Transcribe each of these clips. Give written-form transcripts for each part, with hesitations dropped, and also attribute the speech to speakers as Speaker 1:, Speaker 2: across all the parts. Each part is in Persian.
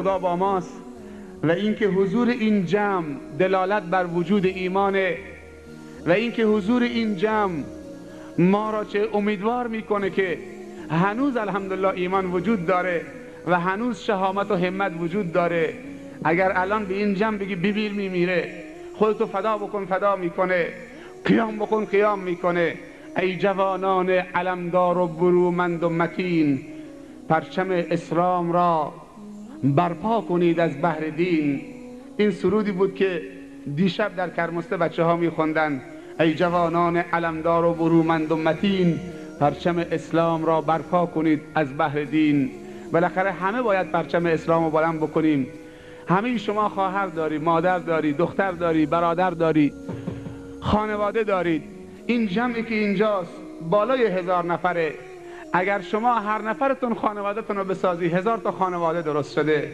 Speaker 1: خدا با ماست و اینکه حضور این جمع دلالت بر وجود ایمانه و اینکه حضور این جمع ما را چه امیدوار میکنه که هنوز الحمدلله ایمان وجود داره و هنوز شهامت و همت وجود داره. اگر الان به این جمع بگی ببین میمیره، خودتو فدا بکن فدا میکنه، قیام بکن قیام میکنه. ای جوانان علمدار و برومند و متین، پرچم اسلام را برپا کنید از بحر دین. این سرودی بود که دیشب در کرمسته بچه ها میخوندن. ای جوانان علمدار و برومند و متین، پرچم اسلام را برپا کنید از بحر دین. بالاخره همه باید پرچم اسلام رو بلند بکنیم. همه شما خواهر داری، مادر داری، دختر داری، برادر داری، خانواده دارید. این جمعی که اینجاست بالای 1000 نفره. اگر شما هر نفرتون خانوادهتون رو بسازی، 1000 تا خانواده درست شده.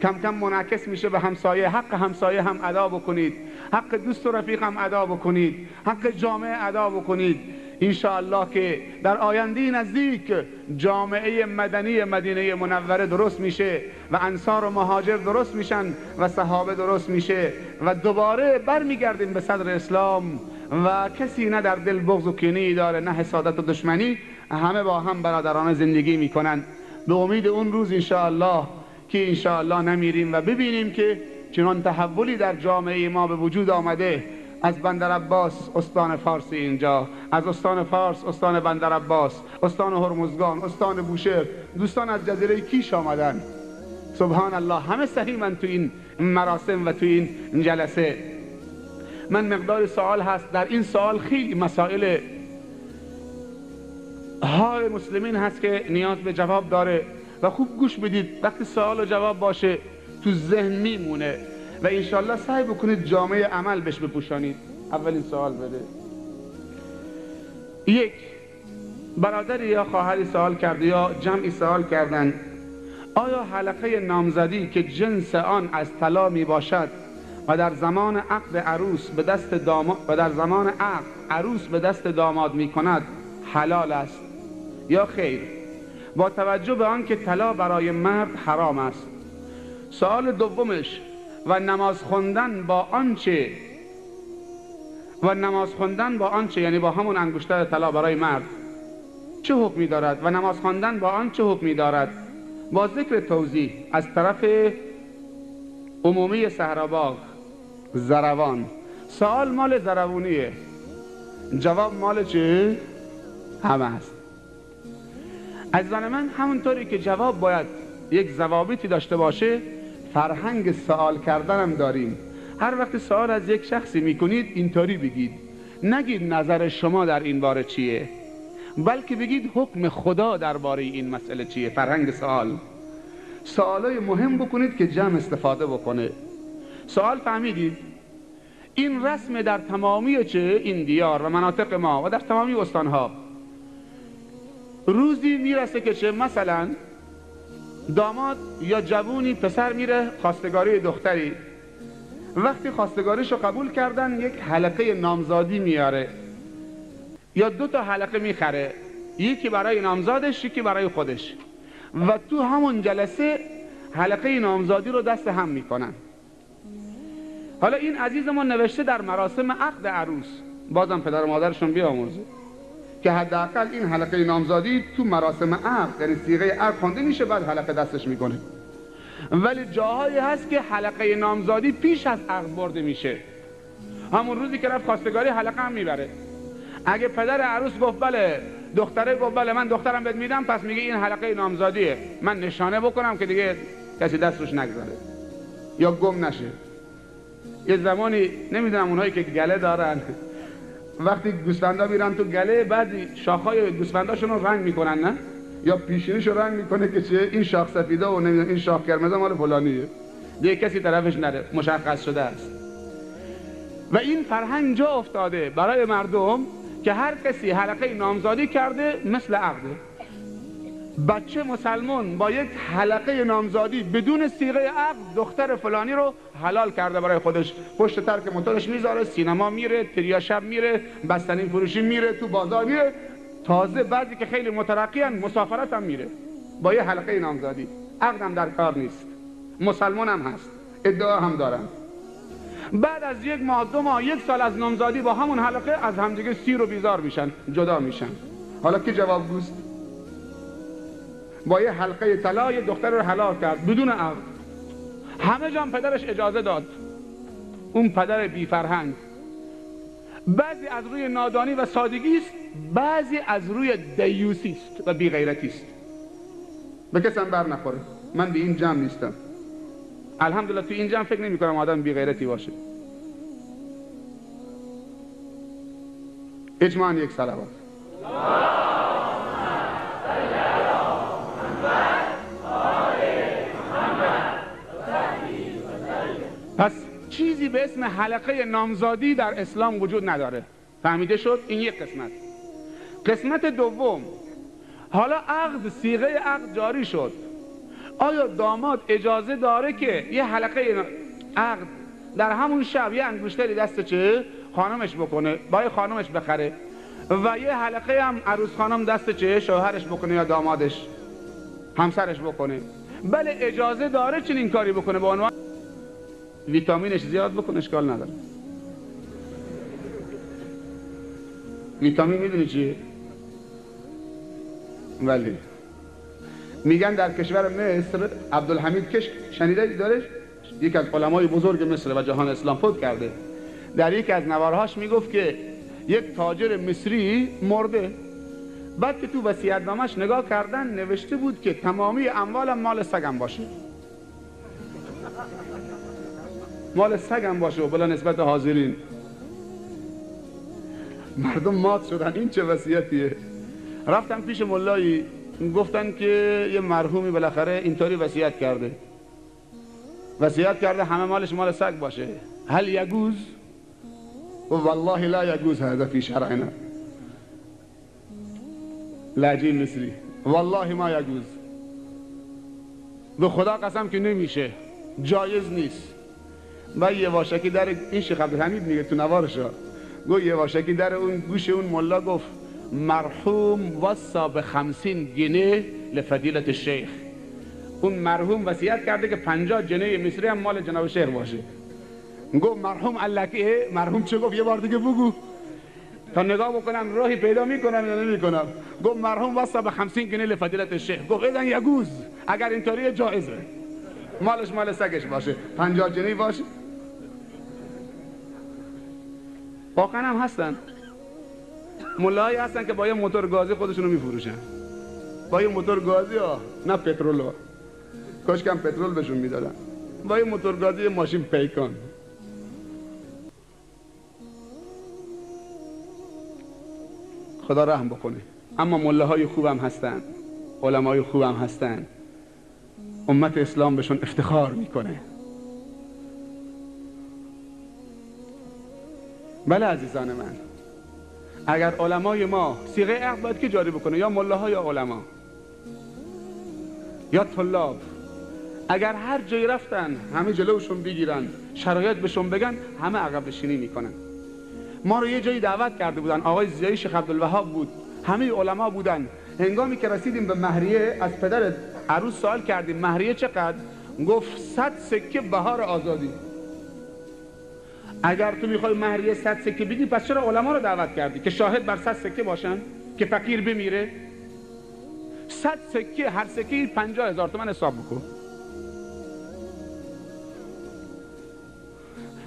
Speaker 1: کم کم منعکس میشه به همسایه. حق همسایه هم ادا بکنید، حق دوست و رفیق هم ادا بکنید، حق جامعه ادا بکنید. انشاءالله که در آینده نزدیک جامعه مدنی مدینه منوره درست میشه و انصار و مهاجر درست میشن و صحابه درست میشه و دوباره برمیگردیم به صدر اسلام و کسی نه در دل بغض و کینه‌ای داره، نه حسادت و دشمنی. همه با هم برادرانه زندگی میکنن. به امید اون روز انشاءالله که انشاءالله نمیریم و ببینیم که چنان تحولی در جامعه ما به وجود آمده. از بندر عباس استان فارس اینجا، از استان فارس استان بندر عباس، استان هرمزگان، استان بوشهر، دوستان از جزیره کیش آمدن. سبحان الله، همه صحیحن تو این مراسم و تو این جلسه. من مقدار سوال هست، در این سوال خیلی مسائل های مسلمین هست که نیاز به جواب داره و خوب گوش بدید. وقتی سوال و جواب باشه تو ذهن میمونه و انشالله سعی بکنید جامعه عمل بهش بپوشانید. اولین سوال بده. یک برادری یا خواهری سوال کرده یا جمعی سوال کردن: آیا حلقه نامزدی که جنس آن از طلا می باشد و در زمان عقد عروس به دست داماد و در زمان عقد عروس به دست داماد می کند حلال است یا خیر، با توجه به آن که طلا برای مرد حرام است؟ سوال دومش: و نماز خواندن با آنچه یعنی با همون انگشتر طلا برای مرد چه حکمی دارد و نماز خواندن با آن چه حکمی دارد؟ با ذکر توضیح از طرف عمومی صحراباغ زروان. سوال مال زروونیه، جواب مال چه؟ همه هست. عزیزان من، همونطوری که جواب باید یک ضوابطی داشته باشه، فرهنگ سوال کردن هم داریم. هر وقت سوال از یک شخصی میکنید اینطوری بگید، نگید نظر شما در این باره چیه، بلکه بگید حکم خدا درباره این مسئله چیه. فرهنگ سوال، سوالای مهم بکنید که جمع استفاده بکنه. سوال فهمیدید؟ این رسم در تمامی این دیار و مناطق ما و در تمامی استانها. روزی میرسه که چه مثلا داماد یا جوونی پسر میره خواستگاری دختری، وقتی خواستگاریشو قبول کردن یک حلقه نامزادی میاره یا 2 تا حلقه میخره، یکی برای نامزادش یکی برای خودش، و تو همون جلسه حلقه نامزادی رو دست هم میکنن. حالا این عزیزمون نوشته در مراسم عقد عروس، بازم پدر و مادرشون بیامرزه که حداقل این حلقه نامزادی تو مراسم عقد یعنی صیغه عقد خوانده میشه، بعد حلقه دستش میکنه. ولی جاهایی هست که حلقه نامزادی پیش از عقد برده میشه، همون روزی که رفت خواستگاری حلقه هم میبره. اگه پدر عروس گفت بله، دختره گفت بله من دخترم بهت میدم، پس میگه این حلقه نامزادیه، من نشانه بکنم که دیگه کسی دست روش نگذاره یا گم نشه. یه زمانی نمیدونم اونهایی که گله دارن وقتی گوسفندا میرن تو گله، بعد شاخهای گوسفنداشون رو رنگ میکنن، نه؟ یا پیشونیشو رنگ میکنه که چه این شاخ سفیده و نمیدونم این شاخ قرمز مال فلانیه، دیگه کسی طرفش نره، مشخص شده است. و این فرهنگ جا افتاده برای مردم که هر کسی حلقه نامزادی کرده مثل عقده. بچه مسلمان با یک حلقه نامزادی بدون صیغه عقد دختر فلانی رو حلال کرده برای خودش. پشت ترک موتورش میذاره، سینما میره، تریا شب میره، بستنی فروشی میره، تو بازار میره، تازه بعضی که خیلی مترقی ان مسافرت هم میره با یه حلقه نامزادی. عقدم در کار نیست. مسلمان هم هست، ادعا هم دارن. بعد از 1 ماه 2 ماه 1 سال از نامزادی با همون حلقه از همدیگه سیر و بیزار میشن، جدا میشن. حالا کی جوابگوست؟ با یه حلقه طلا یه دختر رو حلال کرد بدون عقد، همه جا پدرش اجازه داد. اون پدر بی فرهنگ. بعضی از روی نادانی و سادگی است، بعضی از روی دیوسی است و بی غیرتی است. به کسی هم بر نخوره. من به این جمع نیستم، الحمدلله تو این جمع فکر نمی کنم آدم بی غیرتی باشه. اجماعاً یک صلوات. پس چیزی به اسم حلقه نامزادی در اسلام وجود نداره. فهمیده شد؟ این یک قسمت. قسمت دوم، حالا عقد، صیغه عقد جاری شد، آیا داماد اجازه داره که یه حلقه عقد در همون شب یه انگشتری دست چه خانمش بکنه، با خانمش بخره، و یه حلقه هم عروس خانم دست چه شوهرش بکنه یا دامادش همسرش بکنه؟ بله اجازه داره چنین کاری بکنه، به عنوان ویتامینش زیاد بکنه اشکال نداره. ویتامین میدونی چیه؟ ولی میگن در کشور مصر عبدالحمید کش شنیده دارش؟ یک از علمای بزرگ مصر و جهان اسلام فوت کرده. در یک از نوارهاش میگفت که یک تاجر مصری مرده، بعد که تو وصیت‌نامه‌اش نگاه کردن نوشته بود که تمامی اموالم مال سگم باشه، مال سگم باشه. و بلا نسبت حاضرین مردم مات شدن، این چه وصیتیه؟ رفتم پیش ملایی، گفتن که یه مرحومی بالاخره اینطوری وصیت کرده، وصیت کرده همه مالش مال سگ باشه. هل یجوز؟ و والله لا یجوز هذا فی شرعنا. لهجه مصری، والله ما یجوز، به خدا قسم که نمیشه، جایز نیست. و یه واشکی در این شیخ عبدالحمید میگه تو نوارشا، گو یه واشکی در اون گوش اون ملا گفت مرحوم وصا به 50 جنيه لفضیلت الشیخ. اون مرحوم وصیت کرده که 50 جنيه مصری هم مال جناب شیخ باشه. گفت مرحوم علکه، مرحوم چه گفت؟ یه بار دیگه بگو تا نگاه بکنم راهی پیدا میکنم یا نمیکنم. گفت مرحوم وصا به 50 جنيه لفضیلت الشیخ. گفت اذن یجوز، اگر اینطوریه جایزه، مالش مال سگش باشه، 50 جنيه باشه. واقعا هم هستن ملایی هستن که با یه موتور گازی خودشونو میفروشن، با یه موتور گازی ها، نه پترول ها، کاش کم پترول بهشون میدادن، با یه موتور گازی ماشین پیکان. خدا رحم بکنه. اما ملاهای خوبم هستن، علمای خوبم هستن، امت اسلام بهشون افتخار میکنه. بله عزیزان من، اگر علمای ما صیغه عقد باید که جاری بکنه، یا ملاها یا علما یا طلاب، اگر هر جایی رفتن همه جلوشون بگیرن، شرایط بهشون بگن، همه عقب نشینی میکنن. ما رو یه جایی دعوت کرده بودن، آقای زیایی شیخ عبدالوهاب بود، همه علما بودن. هنگامی که رسیدیم به مهریه از پدر عروس سوال کردیم مهریه چقدر؟ گفت 100 سکه بهار آزادی. اگر تو میخوای مهریه 100 سکه بدی، پس چرا علما رو دعوت کردی که شاهد بر 100 سکه باشن که فقیر بمیره؟ 100 سکه، هر سکه 50,000 تومان حساب بکن.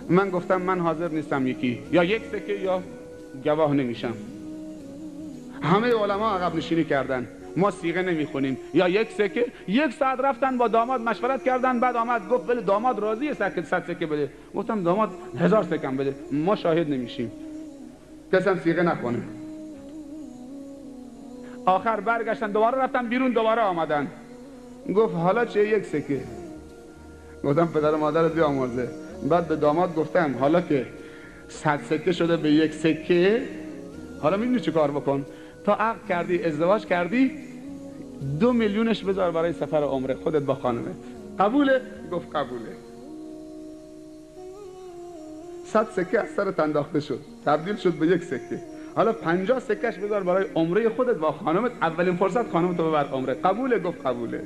Speaker 1: من گفتم من حاضر نیستم، یکی یا 1 سکه یا گواه نمیشم. همه علما عقب نشینی کردن، ما صیغه نمیخونیم، یا 1 سکه. 1 ساعت رفتن با داماد مشورت کردن، بعد آمد گفت بله داماد راضیه 100 سکه بده. گفتم داماد 1000 سکه بده، ما شاهد نمیشیم، کسی هم صیغه نکنه. آخر برگشتن دوباره رفتن بیرون، دوباره آمدن، گفت حالا چه 1 سکه؟ گفتم پدر و مادرت بیامرزه. بعد به داماد گفتم حالا که 100 سکه شده به 1 سکه، حالا میدونی چه کار بکن؟ تا عقد کردی، ازدواج کردی، 2 میلیونش بذار برای سفر عمره خودت با خانمت. قبوله؟ گفت قبوله. 100 سکه از سرت انداخته شد، تبدیل شد به 1 سکه. حالا 50 سکهش بذار برای عمره خودت با خانمت، اولین فرصت خانمتو ببر عمره. قبوله؟ گفت قبوله.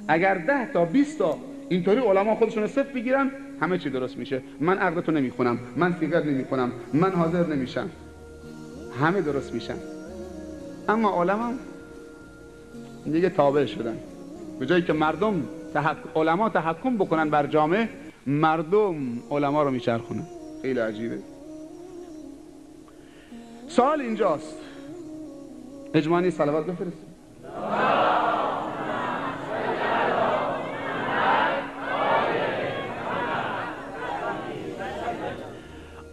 Speaker 1: اگر 10 تا 20 تا اینطوری علما خودشون صفر بگیرن همه چی درست میشه. من عقدتو نمیخونم، من سیغه نمیخونم، من حاضر نمیشم، همه درست میشن. اما علما دیگه تابع شدن. به جایی که مردم علما تحکم بکنن بر جامعه، مردم علما رو میچرخونن. خیلی عجیبه. سوال اینجاست، اجمالی صلوات بفرستید.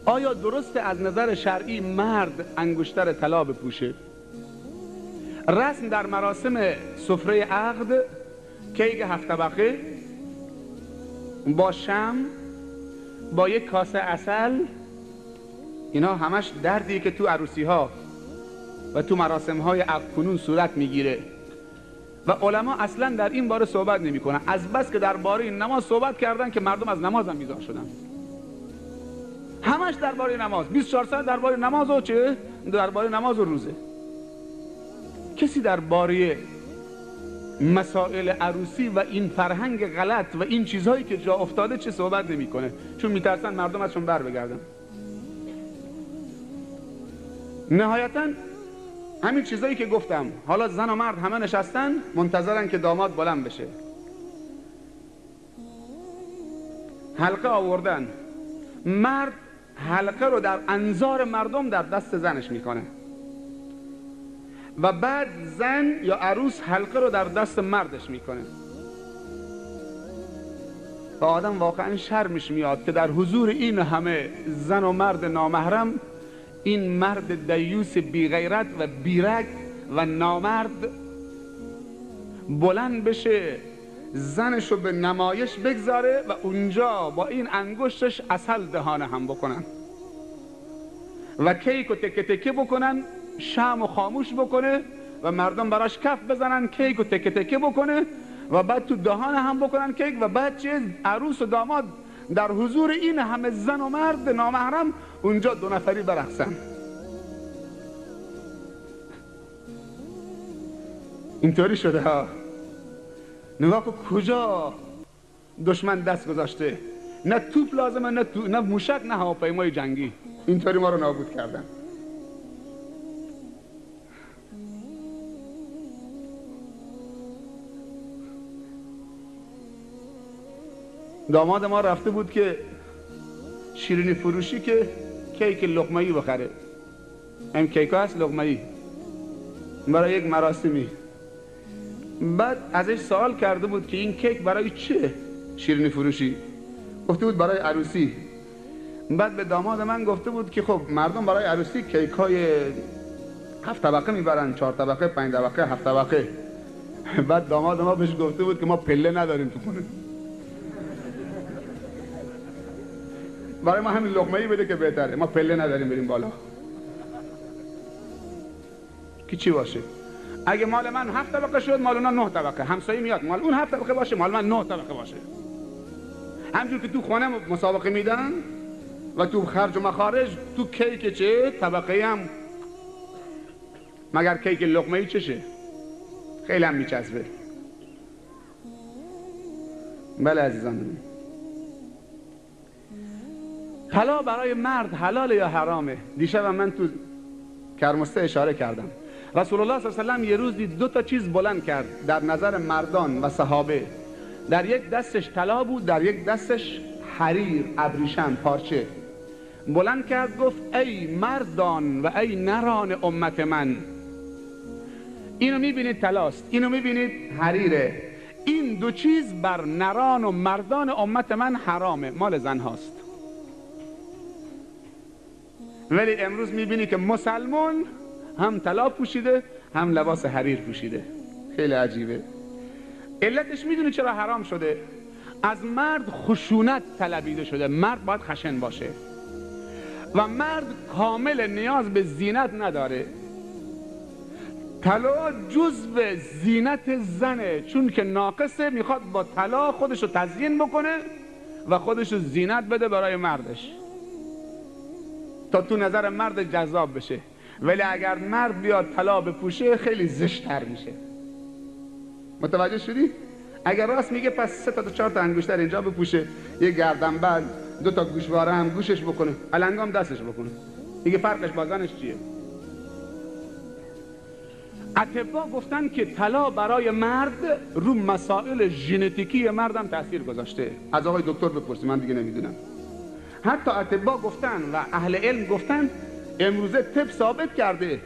Speaker 1: آیا درسته از نظر شرعی مرد انگشتر طلا بپوشه؟ رسم در مراسم سفره عقد کیک 7 طبقه با شمع، با یک کاسه عسل، اینا همش دردی که تو عروسی ها و تو مراسم های عقد کنون صورت میگیره و علما اصلا در این باره صحبت نمی کنن. از بس که درباره نماز صحبت کردن که مردم از نماز هم بیزار شدن. همش درباره نماز، 24 ساعت درباره نماز و چه؟ درباره نماز و روزه. کسی درباره مسائل عروسی و این فرهنگ غلط و این چیزهایی که جا افتاده چه صحبت نمیکنه، چون میترسن مردم ازشون بر بگردن. نهایتا همین چیزایی که گفتم، حالا زن و مرد همه نشستن منتظرن که داماد بلند بشه، حلقه آوردن، مرد حلقه رو در انظار مردم در دست زنش میکنه و بعد زن یا عروس حلقه رو در دست مردش میکنه و آدم واقعا شرمش میاد که در حضور این همه زن و مرد نامحرم این مرد دیوس بی غیرت و بیرگ و نامرد بلند بشه زنش رو به نمایش بگذاره و اونجا با این انگشتش عسل دهانه هم بکنن و کیک رو تکه تکه بکنن، شمع خاموش بکنه و مردم براش کف بزنن، کیک رو تکه تکه بکنه و بعد تو دهان هم بکنن کیک و بعد چه عروس و داماد در حضور این همه زن و مرد نامحرم اونجا 2 نفری برقصن. اینطوری شده ها. نگاه که کجا دشمن دست گذاشته، نه توپ لازمه، نه موشک، نه هواپیمای جنگی. اینطوری ما رو نابود کردن. داماد ما رفته بود که شیرینی فروشی که کیک لقمه‌ای بخره. این کیک هست لقمه‌ای برای یک مراسمی. بعد ازش سوال کرده بود که این کیک برای چه؟ شیرینی فروشی گفته بود برای عروسی. بعد به داماد من گفته بود که خب مردم برای عروسی کیک های 7 طبقه میبرن، 4 طبقه، 5 طبقه، 7 طبقه. بعد داماد ما بهش گفته بود که ما پله نداریم تو خونه، برای ما همین لقمه‌ای بده که بهتره، ما پله نداریم بریم بالا. که چی باشه؟ اگه مال من 7 طبقه شد مال اونا 9 طبقه، همسایه میاد مال اون 7 طبقه باشه مال من 9 طبقه باشه. همجور که تو خانه مسابقه میدن و تو خرج و مخارج تو کیک چه طبقه هم، مگر کیک لقمه‌ای چشه؟ خیلی هم میچسبه. بله عزیزان، طلا برای مرد حلال یا حرامه؟ دیشب من تو کرمسته اشاره کردم. رسول الله صلی الله علیه و سلم یه روز دید 2 تا چیز بلند کرد در نظر مردان و صحابه. در یک دستش طلا بود، در یک دستش حریر، ابریشم، پارچه. بلند کرد گفت ای مردان و ای نران امت من، اینو میبینید طلاست، اینو میبینید حریره. این 2 چیز بر نران و مردان امت من حرامه، مال زن هاست. ولی امروز میبینی که مسلمان هم طلا پوشیده هم لباس حریر پوشیده. خیلی عجیبه. علتش میدونی چرا حرام شده؟ از مرد خشونت طلبیده شده. مرد باید خشن باشه و مرد کامل نیاز به زینت نداره. طلا جزو زینت زنه، چون که ناقصه میخواد با طلا خودشو تزیین بکنه و خودشو زینت بده برای مردش تا تو نظر مرد جذاب بشه. ولی اگر مرد بیاد طلا بپوشه خیلی زشت‌تر میشه. متوجه شدی؟ اگر راست میگه پس 3 تا 4 تا انگشتر اینجا بپوشه، یه گردنبند، 2 تا گوشواره هم گوشش بکنه، النگام دستش بکنه. دیگه فرقش با زنش چیه؟ اطباء گفتن که طلا برای مرد رو مسائل ژنتیکی مردم تاثیر گذاشته. از آقای دکتر بپرسید، من دیگه نمیدونم. حتی اطباء گفتن و اهل علم گفتن امروزه طب ثابت کرده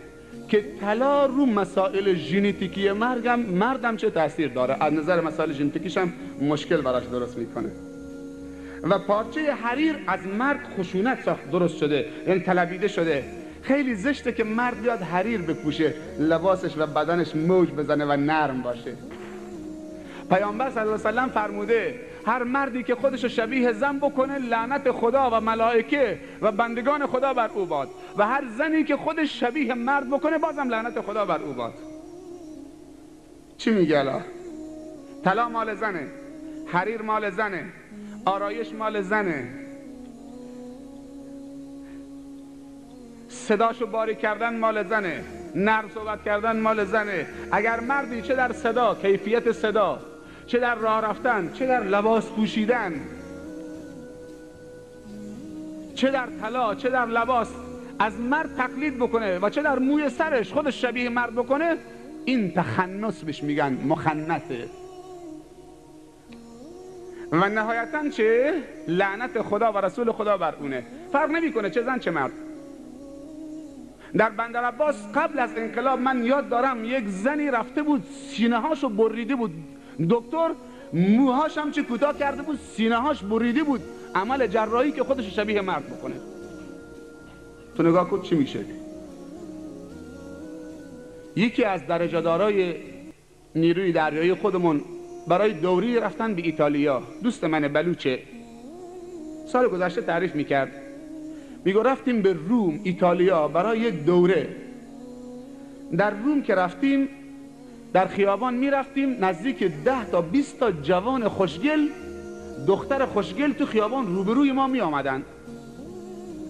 Speaker 1: که طلا رو مسائل ژنتیکی مردم چه تاثیر داره. از نظر مسائل ژنتیکیش هم مشکل براش درست میکنه. و پارچه حریر از مرد خشونت ساخت درست شده، یعنی طلبیده شده. خیلی زشته که مرد بیاد حریر بپوشه، لباسش و بدنش موج بزنه و نرم باشه. پیامبر صلی الله علیه و سلم فرموده هر مردی که خودشو شبیه زن بکنه لعنت خدا و ملائکه و بندگان خدا بر او باد، و هر زنی که خودش شبیه مرد بکنه بازم لعنت خدا بر او باد. چی میگه الان؟ طلا مال زنه، حریر مال زنه، آرایش مال زنه، صداشو باریک کردن مال زنه، نرم صحبت کردن مال زنه. اگر مردی چه در صدا، کیفیت صدا، چه در راه رفتن، چه در لباس پوشیدن، چه در طلا، چه در لباس از مرد تقلید بکنه و چه در موی سرش خودش شبیه مرد بکنه، این تخنث بهش میگن، مخنثه. و نهایتاً چه؟ لعنت خدا و رسول خدا بر اونه. فرق نمیکنه چه زن چه مرد. در بندر عباس قبل از انقلاب من یاد دارم یک زنی رفته بود سینه هاشو بریده بود، دکتر موهاش هم چه کوتاه کرده بود، سینه هاش بریده بود، عمل جراحی که خودش شبیه مرد بکنه. تو نگاه کن چی میشه. یکی از درجه دارای نیروی دریایی خودمون برای دوری رفتن به ایتالیا، دوست من بلوچه، سال گذشته تعریف میکرد، میگو رفتیم به روم، ایتالیا برای یک دوره. در روم که رفتیم در خیابان میرفتیم، نزدیک 10 تا 20 تا جوان خوشگل، دختر خوشگل تو خیابان روبروی ما می آمدن.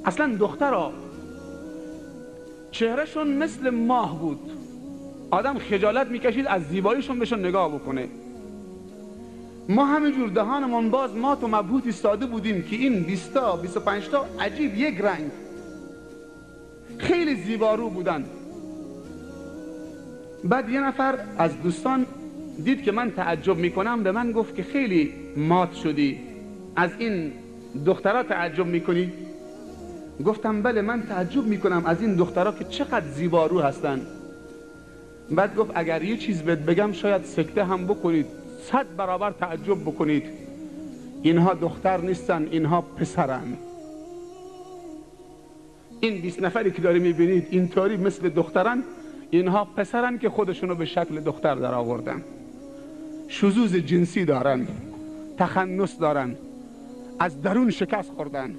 Speaker 1: اصلا دخترها چهرهشون مثل ماه بود، آدم خجالت میکشید از زیباییشون بهشون نگاه بکنه. ما همینجور دهانمون باز مات و مبهوت ایستاده بودیم که این 20 تا 25 تا عجیب یک رنگ خیلی زیبارو بودن. بعد یه نفر از دوستان دید که من تعجب میکنم، به من گفت که خیلی مات شدی، از این دخترها تعجب میکنی؟ گفتم بله من تعجب میکنم از این دخترها که چقدر زیبارو هستن. بعد گفت اگر یه چیز بهت بگم شاید سکته هم بکنید، 100 برابر تعجب بکنید، اینها دختر نیستن، اینها پسرن. این 20 نفری که داری میبینید اینطوری مثل دخترن، اینها پسرن که خودشونو به شکل دختر در آوردن، شذوذ جنسی دارن، تخنث دارن، از درون شکست خوردن.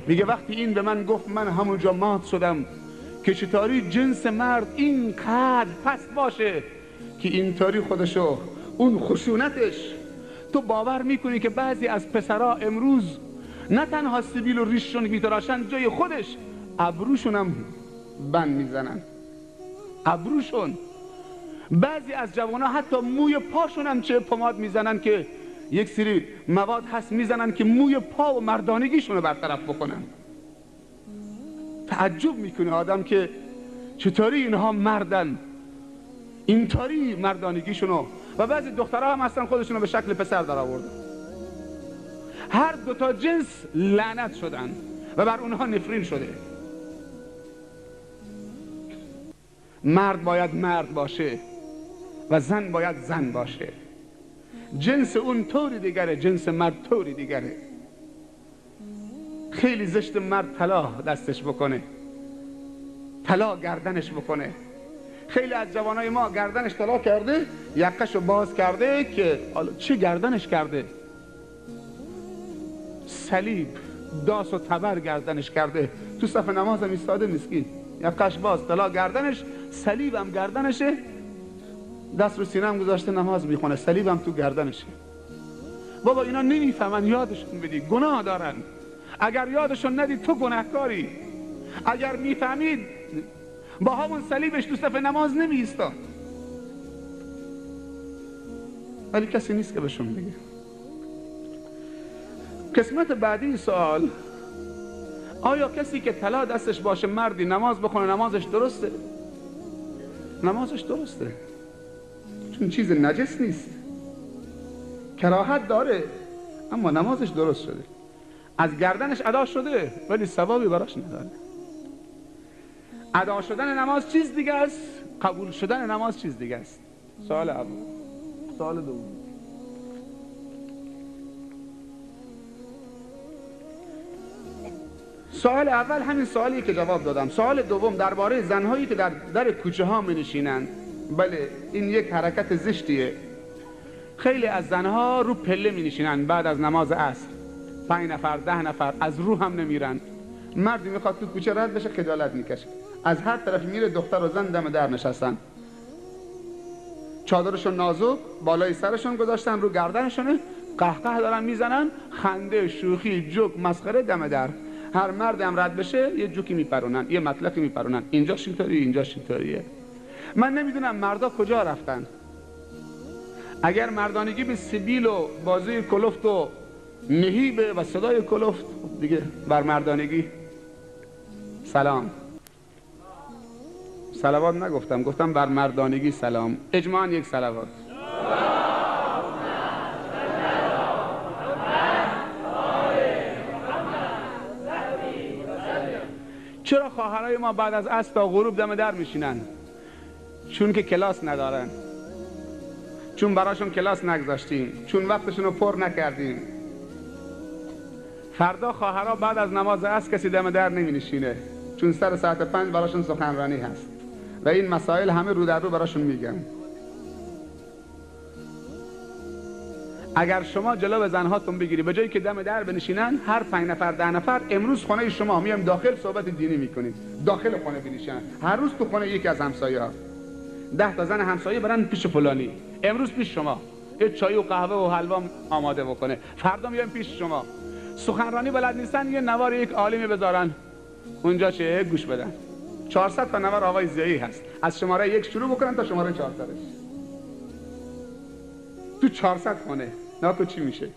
Speaker 1: میگه وقتی این به من گفت من همونجا مات شدم که چطوری جنس مرد اینقدر پست باشه که اینطوری خودشو، اون خشونتش. تو باور میکنی که بعضی از پسرها امروز نه تنها سیبیل و ریششون میتراشن، جای خودش ابروشون هم بند میزنن، ابروشون. بعضی از جوانا حتی موی پاشون هم چه پماد میزنن که یک سری مواد هست میزنن که موی پا و مردانگیشون رو برطرف بکنن. تعجب میکنه آدم که چطوری اینها مردن، اینطوری مردانگیشونو. و بعضی دخترها هم هستن خودشونو به شکل پسر در آوردن. هر دوتا جنس لعنت شدن و بر اونها نفرین شده. مرد باید مرد باشه و زن باید زن باشه. جنس اون طوری دیگره، جنس مرد طوری دیگره. خیلی زشت مرد طلا دستش بکنه، طلا گردنش بکنه. خیلی از جوانای ما گردنش طلا کرده، یقهشو باز کرده که چه گردنش کرده؟ صلیب، داس و تبر گردنش کرده، تو صف نماز هم ایستاده مسکین، یقهش باز، طلا گردنش، صلیب هم گردنشه، دست رو سینه هم گذاشته نماز میخونه، صلیب هم تو گردنشه. بابا اینا نمیفهمن، یادشون بدی، گناه دارن. اگر یادشون ندید تو گناهکاری. اگر میفهمید با همون صلیبش تو صف نماز نمی ایستاد. ولی کسی نیست که بهشون بگه. قسمت بعدی سوال: آیا کسی که طلا دستش باشه مردی نماز بخونه نمازش درسته؟ نمازش درسته، چون چیز نجس نیست، کراهت داره اما نمازش درست شده، از گردنش ادا شده ولی ثوابی براش نداره. ادا شدن نماز چیز دیگه است، قبول شدن نماز چیز دیگه است. سوال اول. سوال دوم: سوال اول همین سوالی که جواب دادم. سوال دوم درباره زنهایی که در کوچه ها می نشینند. بله، این یک حرکت زشتیه. خیلی از زنها رو پله می نشینند بعد از نماز عصر، 5 نفر 10 نفر، از رو هم نمیرن. مردی میخواد تو کوچه رد بشه خجالت میکشه، از هر طرف میره دختر و زن دم در نشستن، چادرشون نازک بالای سرشون گذاشتن، رو گردنشونه، قهقه دارن میزنن، خنده، شوخی، جوک، مسخره دم در. هر مردم رد بشه یه جوکی میپرونن، یه مطلقی میپرونن، اینجاش اینطوریه اینجاش اینطوریه. من نمیدونم مردا کجا رفتن. اگر مردانگی به سبیل و بازوی کلفت و نهیبه و صدای کلفت، دیگه بر مردانگی سلام. صلوات نگفتم، گفتم بر مردانگی سلام. اجماعاً یک صلوات. چرا خواهرای ما بعد از عصر تا غروب دم در میشینن؟ چون که کلاس ندارن، چون براشون کلاس نگذاشتیم، چون وقتشون رو پر نکردیم. فردا خواهرها بعد از نماز عصر کسی دم در نمی نشینه، چون سر ساعت 5 براشون سخنرانی هست و این مسائل همه رو در رو براشون میگم. اگر شما جلو زنهاتون بگیری به جایی که دم در بنشینن، هر 5 نفر 10 نفر امروز خونه شما میام داخل صحبت دینی میکنید، داخل خونه بنشینن. هر روز تو خونه یکی از همسایه‌ها 10 تا زن همسایه برن پیش فلانی، امروز پیش شما یه چای و قهوه و حلوا آماده بکنه، فردا میام پیش شما. سخنرانی بلد نیستن، یه نوار یک عالمی بذارن اونجا چه گوش بدن. 400 تا نوار آقای زیایی هست، از شماره 1 شروع بکنن تا شماره 400. تو 400 خونه ناکو چی میشه؟